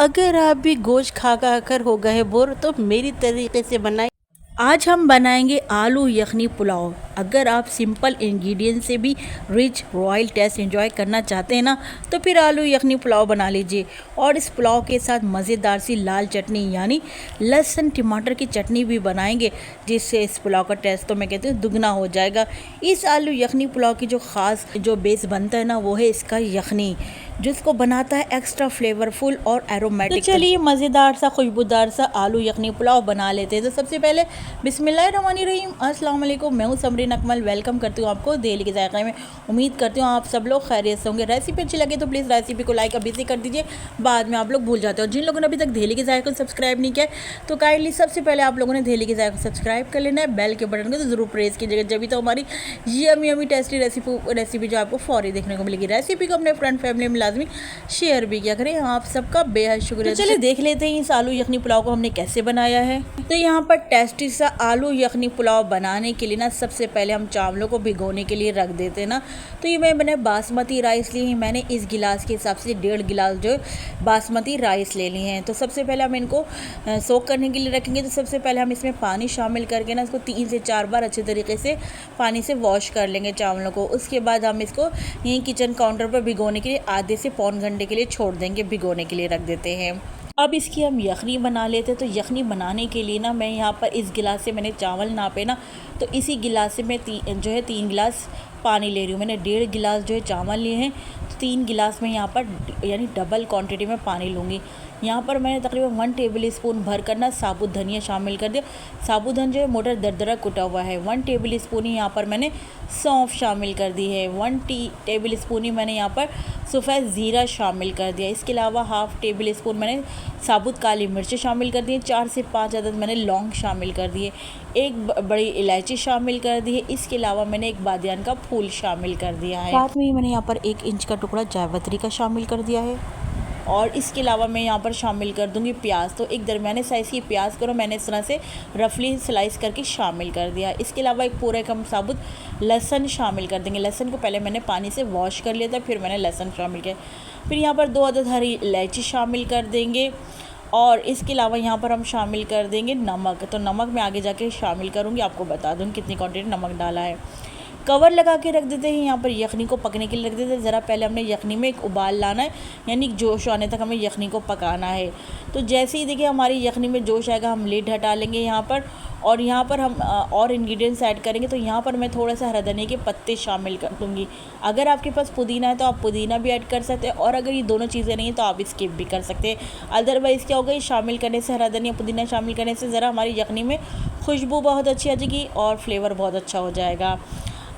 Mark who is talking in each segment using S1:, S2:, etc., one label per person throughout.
S1: अगर आप भी गोश्त खा खा कर हो गए बोर तो मेरी तरीके से बनाएं। आज हम बनाएंगे आलू यखनी पुलाव। अगर आप सिंपल इंग्रेडिएंट से भी रिच रॉयल टेस्ट एंजॉय करना चाहते हैं ना, तो फिर आलू यखनी पुलाव बना लीजिए। और इस पुलाव के साथ मज़ेदार सी लाल चटनी यानी लहसुन टमाटर की चटनी भी बनाएंगे, जिससे इस पुलाव का टेस्ट तो मैं कहती हूँ दुगना हो जाएगा। इस आलू यखनी पुलाव की जो ख़ास जो बेस बनता है ना, वो है इसका यखनी, जिसको बनाता है एक्स्ट्रा फ्लेवरफुल और एरोमेटिक। तो चलिए मज़ेदार सा खुशबूदार सा आलू यखनी पुलाव बना लेते हैं। तो सबसे पहले बिस्मिल्लाहिर्रहमानिर्रहीम, अस्सलाम वालेकुम। मैं हूँ समरीन अकमल, वेलकम करती हूँ आपको दिल्ली के जायक़े में। उम्मीद करती हूँ आप सब लोग खैरियत से होंगे। रेसिपी अच्छी लगे तो प्लीज़ रेसिपी को लाइक अभी से कर दीजिए, बाद में आप लोग भूल जाते हो। जिन लोगों ने अभी तक दिल्ली के जायक़े को सब्सक्राइब नहीं किया तो काइंडली सबसे पहले आप लोगों ने दिल्ली के जायक़े को सब्सक्राइब कर लेना है। बेल के बटन को तो ज़रूर प्रेस कीजिएगा, जब भी तो हमारी यमी टेस्टी रेसिपी जो आपको फौरी देखने को मिलेगी। रेसिपी को अपने फ्रेंड फैमिली में लाजमी शेयर भी किया करें। आप सबका बेहद शुक्रिया। तो चलिए देख लेते हैं इस आलू यखनी पुलाव को हमने कैसे बनाया है। तो यहाँ पर टेस्टी सा आलू यखनी पुलाव बनाने के लिए ना, सबसे पहले हम चावलों को भिगोने के लिए रख देते हैं ना। तो ये मैंने बासमती राइस ली है। मैंने इस गिलास के हिसाब से 1.5 गिलास जो बासमती राइस ले लिए हैं। तो सबसे पहले हम इनको सोक करने के लिए रखेंगे। तो सबसे पहले हम इसमें पानी शामिल करके ना इसको 3 से 4 बार अच्छे तरीके से पानी से वॉश कर लेंगे चावलों को। उसके बाद हम इसको यहीं किचन काउंटर पर भिगोने के लिए आधे से पौन घंटे के लिए छोड़ देंगे, भिगोने के लिए रख देते हैं। अब इसकी हम यखनी बना लेते हैं। तो यखनी बनाने के लिए ना, मैं यहाँ पर इस गिलास से मैंने चावल नापे ना, तो इसी गिलास से मैं 3 गिलास पानी ले रही हूँ। मैंने 1.5 गिलास जो है चावल लिए हैं, तो 3 गिलास में यहाँ पर यानी डबल क्वांटिटी में पानी लूँगी। यहाँ पर मैंने तकरीबन 1 टेबल स्पून भर कर ना साबुत धनिया शामिल कर दिया। साबुत धनिया जो है मोटा दरदरा कुटा हुआ है। 1 टेबल स्पून ही यहाँ पर मैंने सौंफ शामिल कर दी है। 1 टेबल स्पून ही मैंने यहाँ पर सफ़ेद ज़ीरा शामिल कर दिया। इसके अलावा हाफ़ टेबल स्पून मैंने साबुत काली मिर्च शामिल कर दी है। 4 से 5 अदद मैंने लौंग शामिल कर दिए। एक बड़ी इलायची शामिल कर दी है। इसके अलावा मैंने एक बादियान का फूल शामिल कर दिया है। साथ में मैंने यहाँ पर 1 इंच का टुकड़ा जावित्री का शामिल कर दिया है। और इसके अलावा मैं यहाँ पर शामिल कर दूँगी प्याज। तो एक दरमियाने साइज़ की प्याज करो मैंने इस तरह से रफली स्लाइस करके शामिल कर दिया। इसके अलावा एक पूरे कम साबुत लहसुन शामिल कर देंगे। लहसुन को पहले मैंने पानी से वॉश कर लिया था, फिर मैंने लहसुन शामिल किया। फिर यहाँ पर 2 अदद हरी इलायची शामिल कर देंगे। और इसके अलावा यहाँ पर हम शामिल कर देंगे नमक। तो नमक मैं आगे जाके शामिल करूँगी, आपको बता दूँ कितनी क्वांटिटी नमक डाला है। कवर लगा के रख देते हैं। यहाँ पर यखनी को पकने के लिए रख देते हैं। ज़रा पहले हमने यखनी में एक उबाल लाना है, यानी जोश आने तक हमें यखनी को पकाना है। तो जैसे ही देखिए हमारी यखनी में जोश आएगा, हम लिड हटा लेंगे यहाँ पर। और यहाँ पर हम और इंग्रेडिएंट्स ऐड करेंगे। तो यहाँ पर मैं थोड़ा सा हरा धनिया के पत्ते शामिल कर दूँगी। अगर आपके पास पुदीना है तो आप पुदीना भी ऐड कर सकते हैं, और अगर ये दोनों चीज़ें नहीं हैं तो आप स्किप भी कर सकते हैं। अदरवाइज़ क्या होगा, ये शामिल करने से, हरा धनिया पुदीना शामिल करने से ज़रा हमारी यखनी में खुशबू बहुत अच्छी आ जाएगी और फ्लेवर बहुत अच्छा हो जाएगा।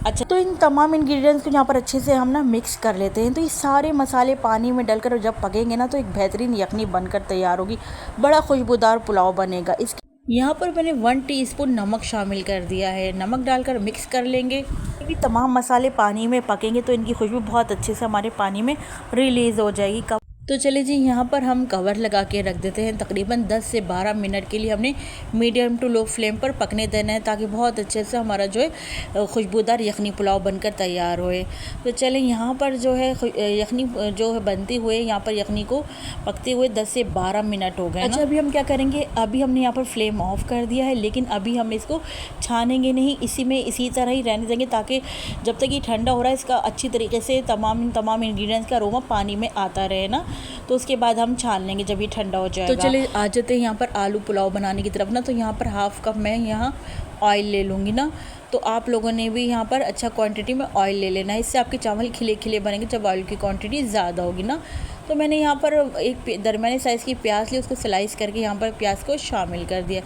S1: अच्छा, तो इन तमाम इंग्रेडिएंट्स को यहाँ पर अच्छे से हम ना मिक्स कर लेते हैं। तो ये सारे मसाले पानी में डालकर जब पकेंगे ना, तो एक बेहतरीन यखनी बनकर तैयार होगी। बड़ा खुशबूदार पुलाव बनेगा। इस यहाँ पर मैंने 1 टीस्पून नमक शामिल कर दिया है। नमक डालकर मिक्स कर लेंगे। ये तमाम मसाले पानी में पकेंगे तो इनकी खुशबू बहुत अच्छे से हमारे पानी में रिलीज़ हो जाएगी। तो चलिए जी, यहाँ पर हम कवर लगा के रख देते हैं। तकरीबन 10 से 12 मिनट के लिए हमने मीडियम टू लो फ्लेम पर पकने देना है, ताकि बहुत अच्छे से हमारा जो है खुशबूदार यखनी पुलाव बनकर तैयार होए। तो चलें, यहाँ पर जो है यखनी जो है बनती हुए, यहाँ पर यखनी को पकते हुए 10 से 12 मिनट हो गए। अच्छा, अभी हम क्या करेंगे, अभी हमने यहाँ पर फ्लेम ऑफ कर दिया है, लेकिन अभी हम इसको छानेंगे नहीं, इसी तरह ही रहने देंगे, ताकि जब तक ये ठंडा हो रहा है इसका अच्छी तरीके से तमाम इंग्रेडिएंट्स का अरोमा पानी में आता रहे ना। तो उसके बाद हम छान लेंगे जब ये ठंडा हो जाएगा। तो चलिए आ जाते हैं यहाँ पर आलू पुलाव बनाने की तरफ ना। तो यहाँ पर हाफ़ कप मैं यहाँ ऑयल ले लूँगी ना। तो आप लोगों ने भी यहाँ पर अच्छा क्वांटिटी में ऑयल ले लेना है, इससे आपके चावल खिले खिले बनेंगे जब ऑयल की क्वांटिटी ज़्यादा होगी ना। तो मैंने यहाँ पर एक दरमियाने साइज़ की प्याज ली, उसको स्लाइस करके यहाँ पर प्याज को शामिल कर दिया।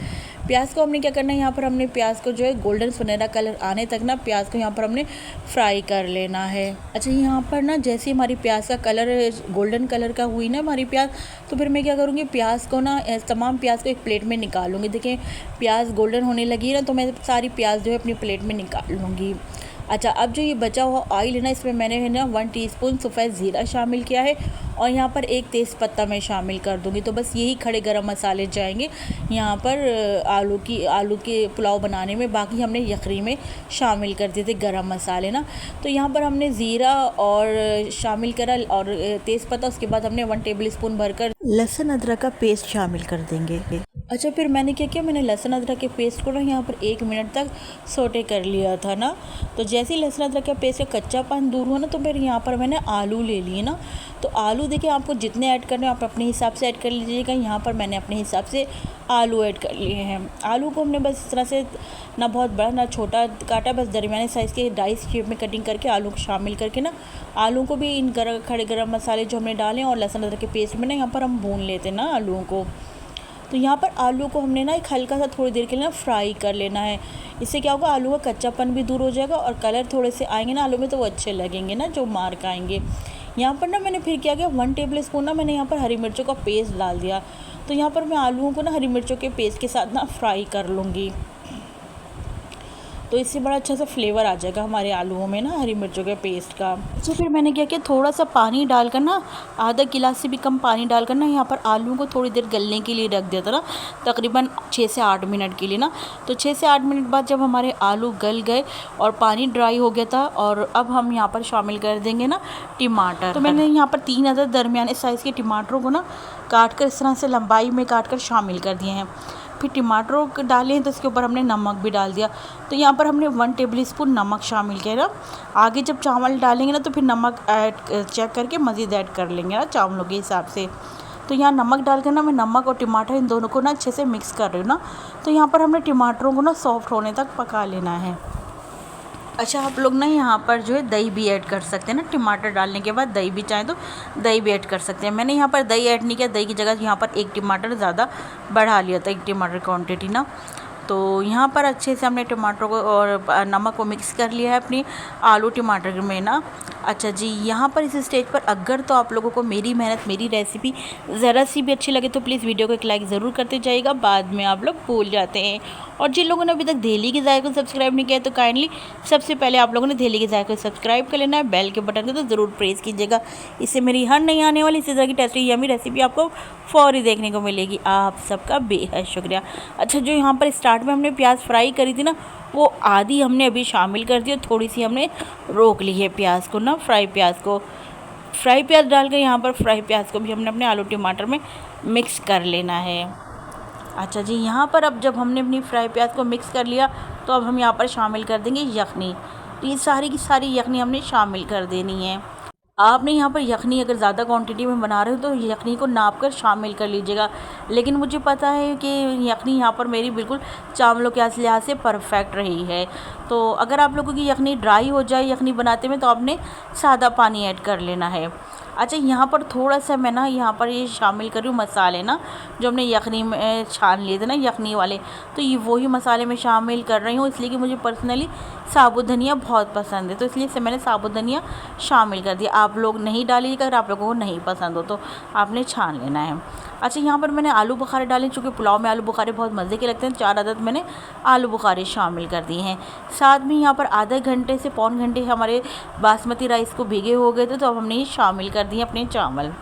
S1: प्याज को हमने क्या करना है, यहाँ पर हमने प्याज को जो है गोल्डन सुनहरा कलर आने तक ना प्याज को यहाँ पर हमने फ्राई कर लेना है। अच्छा, यहाँ पर ना जैसे हमारी प्याज का कलर गोल्डन कलर का हुई ना हमारी प्याज, तो फिर मैं क्या करूँगी, प्याज को ना तमाम प्याज को एक प्लेट में निकालूँगी। देखिए प्याज गोल्डन होने लगी ना, तो मैं सारी प्याज जो है अपनी प्लेट में निकाल लूँगी। अच्छा, अब जो ये बचा हुआ ऑयल है ना, इसमें मैंने है ना 1 टीस्पून सफ़ेद ज़ीरा शामिल किया है और यहाँ पर एक तेज़पत्ता मैं शामिल कर दूँगी। तो बस यही खड़े गरम मसाले जाएंगे यहाँ पर आलू के पुलाव बनाने में। बाकी हमने यखनी में शामिल कर दिए थे गरम मसाले ना। तो यहाँ पर हमने ज़ीरा और शामिल करा और तेज़पत्ता, उसके बाद हमने 1 टेबल स्पून भरकर लहसुन अदरक का पेस्ट शामिल कर देंगे। अच्छा, फिर मैंने क्या किया, मैंने लहसुन अदरक के पेस्ट को ना यहाँ पर 1 मिनट तक सोटे कर लिया था ना। तो जैसे ही लहसुन अदरक के पेस्ट का कच्चापन दूर हुआ ना, तो फिर यहाँ पर मैंने आलू ले लिए ना। तो आलू देखिए, आपको जितने ऐड करने आप अपने हिसाब से ऐड कर लीजिएगा। यहाँ पर मैंने अपने हिसाब से आलू ऐड कर लिए हैं। आलू को हमने बस इस तरह से ना बहुत बड़ा ना छोटा काटा, बस दरमियाने साइज़ के डाइस शेप में कटिंग करके आलू को शामिल करके ना, आलू को भी इन खड़े गरम मसाले जो हमने डाले और लहसुन अदरक के पेस्ट में ना यहाँ पर हम भून लेते हैं ना आलूओं को। तो यहाँ पर आलू को हमने ना एक हल्का सा थोड़ी देर के लिए ना फ्राई कर लेना है। इससे क्या होगा, आलू का कच्चापन भी दूर हो जाएगा और कलर थोड़े से आएंगे ना आलू में, तो वो अच्छे लगेंगे ना, जो मार्क आएंगे। यहाँ पर ना मैंने फिर क्या किया, 1 टेबल स्पून ना मैंने यहाँ पर हरी मिर्चों का पेस्ट डाल दिया। तो यहाँ पर मैं आलूओं को ना हरी मिर्चों के पेस्ट के साथ ना फ्राई कर लूँगी। तो इससे बड़ा अच्छा सा फ्लेवर आ जाएगा हमारे आलूओं में ना हरी मिर्चों के पेस्ट का। तो फिर मैंने क्या किया, थोड़ा सा पानी डालकर ना, आधा गिलास से भी कम पानी डालकर ना यहाँ पर आलूओं को थोड़ी देर गलने के लिए रख दिया था ना, तकरीबन 6 से 8 मिनट के लिए ना। तो 6 से 8 मिनट बाद जब हमारे आलू गल गए और पानी ड्राई हो गया था, और अब हम यहाँ पर शामिल कर देंगे ना टमाटर। तो मैंने यहाँ पर 3 अदद दरमियाने साइज़ के टमाटरों को ना काट कर इस तरह से लंबाई में काट कर शामिल कर दिए हैं। फिर टमाटरों को डाले हैं तो इसके ऊपर हमने नमक भी डाल दिया। तो यहाँ पर हमने 1 टेबल स्पून नमक शामिल किया ना। आगे जब चावल डालेंगे ना, तो फिर नमक चेक करके मज़ीद ऐड कर लेंगे ना चावलों के हिसाब से। तो यहाँ नमक डालकर ना मैं नमक और टमाटर इन दोनों को ना अच्छे से मिक्स कर रही हूँ ना। तो यहाँ पर हमने टमाटरों को ना सॉफ्ट होने तक पका लेना है। अच्छा, आप लोग ना यहाँ पर जो है दही भी ऐड कर सकते हैं ना, टमाटर डालने के बाद दही भी चाहें तो दही भी ऐड कर सकते हैं। मैंने यहाँ पर दही ऐड नहीं किया, दही की जगह यहाँ पर 1 टमाटर ज़्यादा बढ़ा लिया था, 1 टमाटर क्वांटिटी ना। तो यहाँ पर अच्छे से हमने टमाटर को और नमक को मिक्स कर लिया है अपनी आलू टमाटर में ना। अच्छा जी, यहाँ पर इस स्टेज पर अगर तो आप लोगों को मेरी मेहनत, मेरी रेसिपी ज़रा सी भी अच्छी लगे तो प्लीज़ वीडियो को एक लाइक ज़रूर करते जाइएगा, बाद में आप लोग भूल जाते हैं। और जिन लोगों ने अभी तक दहली के ज़ायक़े को सब्सक्राइब नहीं किया तो काइंडली सबसे पहले आप लोगों ने दहली के ज़ायक़े को सब्सक्राइब कर लेना है, बेल के बटन को तो ज़रूर प्रेस कीजिएगा। इससे मेरी हर नई आने वाली इसी तरह की टेस्टी यम्मी रेसिपी आपको फ़ौरी देखने को मिलेगी। आप सबका बेहद शुक्रिया। अच्छा, जो यहाँ पर स्टार्ट में हमने प्याज फ्राई करी थी ना, वो आधी हमने अभी शामिल कर दी और थोड़ी सी हमने रोक ली है प्याज को ना, फ्राई प्याज डाल कर यहाँ पर फ्राई प्याज को भी हमने अपने आलू टमाटर में मिक्स कर लेना है। अच्छा जी, यहाँ पर अब जब हमने अपनी फ्राई प्याज को मिक्स कर लिया, तो अब हम यहाँ पर शामिल कर देंगे यखनी। तो ये सारी की सारी यखनी हमने शामिल कर देनी है। आपने यहाँ पर यखनी अगर ज़्यादा क्वांटिटी में बना रहे हो तो यखनी को नाप कर शामिल कर लीजिएगा। लेकिन मुझे पता है कि यखनी यहाँ पर मेरी बिल्कुल चावलों के लिहाज से परफेक्ट रही है। तो अगर आप लोगों की यखनी ड्राई हो जाए यखनी बनाते में, तो आपने सादा पानी ऐड कर लेना है। अच्छा, यहाँ पर थोड़ा सा मैं ना यहाँ पर ये शामिल कर रही हूँ मसाले ना, जो हमने यखनी में छान लिए थे ना यखनी वाले, तो ये वही मसाले मैं शामिल कर रही हूँ, इसलिए कि मुझे पर्सनली साबुत धनिया बहुत पसंद है, तो इसलिए से मैंने साबुत धनिया शामिल कर दिया। आप लोग नहीं डालिएगा, अगर आप लोगों को नहीं पसंद हो तो आपने छान लेना है। अच्छा, यहाँ पर मैंने आलू बुखारे डाले, चूँकि पुलाव में आलू बुखारे बहुत मज़े के लगते हैं, 4 अदद मैंने आलू बुखारे शामिल कर दिए हैं। साथ में यहाँ पर आधे घंटे से पौन घंटे हमारे बासमती राइस को भीगे हो गए थे, तो अब हमने ये शामिल कर दिए अपने चावल।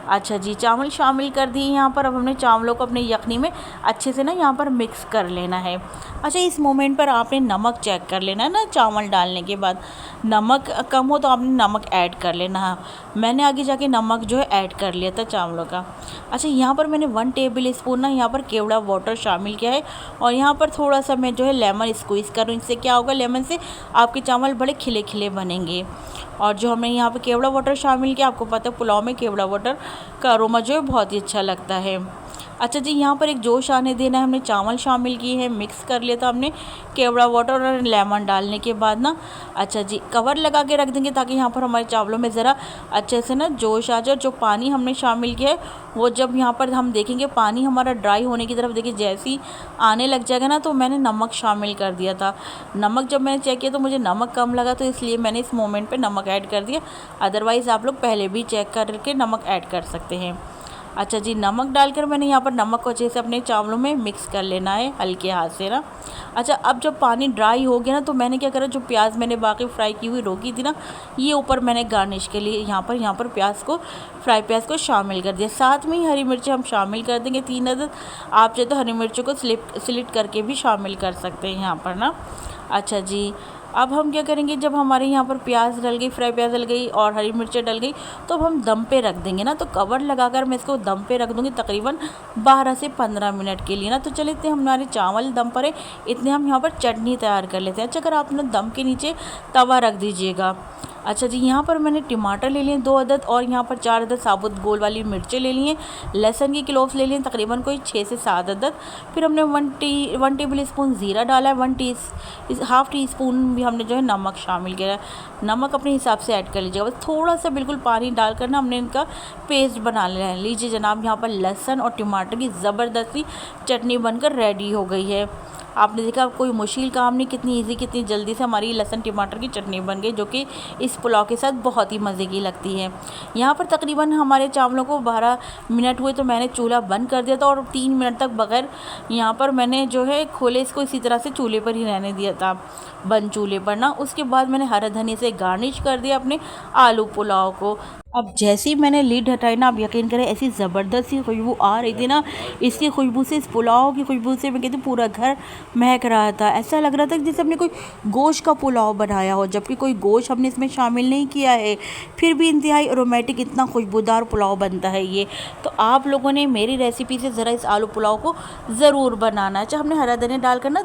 S1: अच्छा जी, चावल शामिल कर दिए यहाँ पर। अब हमने चावलों को अपने यखनी में अच्छे से ना यहाँ पर मिक्स कर लेना है। अच्छा, इस मोमेंट पर आपने नमक चेक कर लेना है ना, चावल डालने के बाद नमक कम हो तो आपने नमक ऐड कर लेना है। मैंने आगे जाके नमक जो है ऐड कर लिया था चावलों का। अच्छा, यहाँ पर मैंने 1 टेबल स्पून ना यहाँ पर केवड़ा वाटर शामिल किया है, और यहाँ पर थोड़ा सा मैं जो है लेमन स्क्वीज़ करूँ। इससे क्या होगा, लेमन से आपके चावल बड़े खिले खिले बनेंगे। और जो हमने यहाँ पर केवड़ा वाटर शामिल किया, आपको पता है पुलाव में केवड़ा वाटर का अरोमा जो है बहुत ही अच्छा लगता है। अच्छा जी, यहाँ पर एक जोश आने देना है, हमने चावल शामिल किए हैं, मिक्स कर लिया था हमने केवड़ा वाटर और लेमन डालने के बाद ना। अच्छा जी, कवर लगा के रख देंगे ताकि यहाँ पर हमारे चावलों में ज़रा अच्छे से ना जोश आ जाए। जो पानी हमने शामिल किया है वो जब यहाँ पर हम देखेंगे पानी हमारा ड्राई होने की तरफ देखिए जैसे ही आने लग जाएगा ना, तो मैंने नमक शामिल कर दिया था। नमक जब मैंने चेक किया तो मुझे नमक कम लगा, तो इसलिए मैंने इस मोमेंट पर नमक ऐड कर दिया। अदरवाइज़ आप लोग पहले भी चेक करके नमक ऐड कर सकते हैं। अच्छा जी, नमक डालकर मैंने यहाँ पर नमक को अच्छे से अपने चावलों में मिक्स कर लेना है हल्के हाथ से ना। अच्छा, अब जब पानी ड्राई हो गया ना, तो मैंने क्या करा, जो प्याज मैंने बाकी फ्राई की हुई रोकी थी ना, ये ऊपर मैंने गार्निश के लिए यहाँ पर प्याज को, फ्राई प्याज को शामिल कर दिया। साथ में ही हरी मिर्ची हम शामिल कर देंगे 3 अदद। आप चाहे तो हरी मिर्चों को स्लिट करके भी शामिल कर सकते हैं यहाँ पर ना। अच्छा जी, अब हम क्या करेंगे, जब हमारे यहाँ पर प्याज डल गई, फ्राई प्याज डल गई और हरी मिर्चें डल गई, तो अब हम दम पे रख देंगे ना। तो कवर लगाकर मैं इसको दम पे रख दूँगी तकरीबन 12 से 15 मिनट के लिए ना। तो चलिए, इतने हमारे चावल दम पर है, इतने हम यहाँ पर चटनी तैयार कर लेते हैं। अच्छा, अगर आपने दम के नीचे तवा रख दीजिएगा। अच्छा जी, यहाँ पर मैंने टमाटर ले लिए 2 अदद और यहाँ पर 4 अदद साबुत गोल वाली मिर्चें ले ली हैं। लहसुन की क्लोव्स ले लिए तकरीबन कोई 6 से 7 अदद। फिर हमने 1 टेबल स्पून ज़ीरा डाला है, हाफ़ टी स्पून भी हमने जो है नमक शामिल किया है। नमक अपने हिसाब से ऐड कर लीजिएगा, बस थोड़ा सा बिल्कुल पानी डालकर ना हमने इनका पेस्ट बना लिया है। लीजिए जनाब, यहाँ पर लहसुन और टमाटर की ज़बरदस्ती चटनी बनकर रेडी हो गई है। आपने देखा, कोई मुश्किल काम नहीं, कितनी इजी, कितनी जल्दी से हमारी लहसुन टमाटर की चटनी बन गई, जो कि इस पुलाव के साथ बहुत ही मज़े की लगती है। यहाँ पर तकरीबन हमारे चावलों को 12 मिनट हुए तो मैंने चूल्हा बंद कर दिया था और 3 मिनट तक बगैर यहाँ पर मैंने जो है खोले इसको इसी तरह से चूल्हे पर ही रहने दिया था, बंद चूल्हे पर ना। उसके बाद मैंने हरा धनिया से गार्निश कर दिया अपने आलू पुलाव को। अब जैसे ही मैंने लीड हटाई ना, आप यकीन करें, ऐसी ज़बरदस्त सी खुशबू आ रही थी ना। इसकी खुशबू से, इस पुलाव की खुशबू से मैं कहती हूँ पूरा घर महक रहा था। ऐसा लग रहा था कि जैसे हमने कोई गोश्त का पुलाव बनाया हो, जबकि कोई गोश्त हमने इसमें शामिल नहीं किया है, फिर भी इंतहाई अरोमेटिक, इतना खुशबूदार पुलाव बनता है ये। तो आप लोगों ने मेरी रेसिपी से ज़रा इस आलू पुलाव को ज़रूर बनाना है। अच्छा, हमने हरा धनिया डालकर ना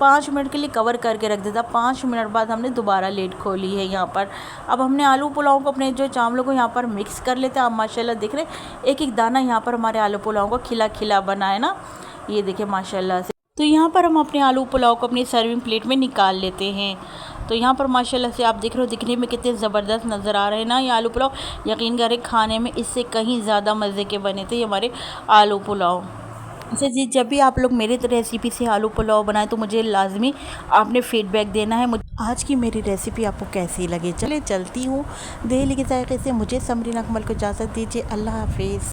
S1: 5 मिनट के लिए कवर करके रख दिया था। 5 मिनट बाद हमने दोबारा लीड खोली है यहाँ पर। अब हमने आलू पुलाव को, अपने जो चावलों को यहाँ पर मिक्स कर लेते हैं। आप माशाल्लाह देख रहे हैं, एक एक दाना यहाँ पर हमारे आलू पुलाव को खिला खिला बना है ना, ये देखिए माशाल्लाह से। तो यहाँ पर हम अपने आलू पुलाव को अपनी सर्विंग प्लेट में निकाल लेते हैं। तो यहाँ पर माशाल्लाह से आप देख रहे हो, दिखने में कितने ज़बरदस्त नज़र आ रहे हैं ना ये आलू पुलाव। यकीन करें, खाने में इससे कहीं ज़्यादा मज़े के बने थे ये हमारे आलू पुलाव। अच्छा जी, जब भी आप लोग मेरी रेसिपी से आलू पुलाव बनाएं तो मुझे लाजमी आपने फ़ीडबैक देना है। मुझे आज की मेरी रेसिपी आपको कैसी लगी। चले चलती हूँ दिल्ली के जायके से, मुझे समरीन अकमल को इजाज़त दीजिए। अल्लाह हाफिज़।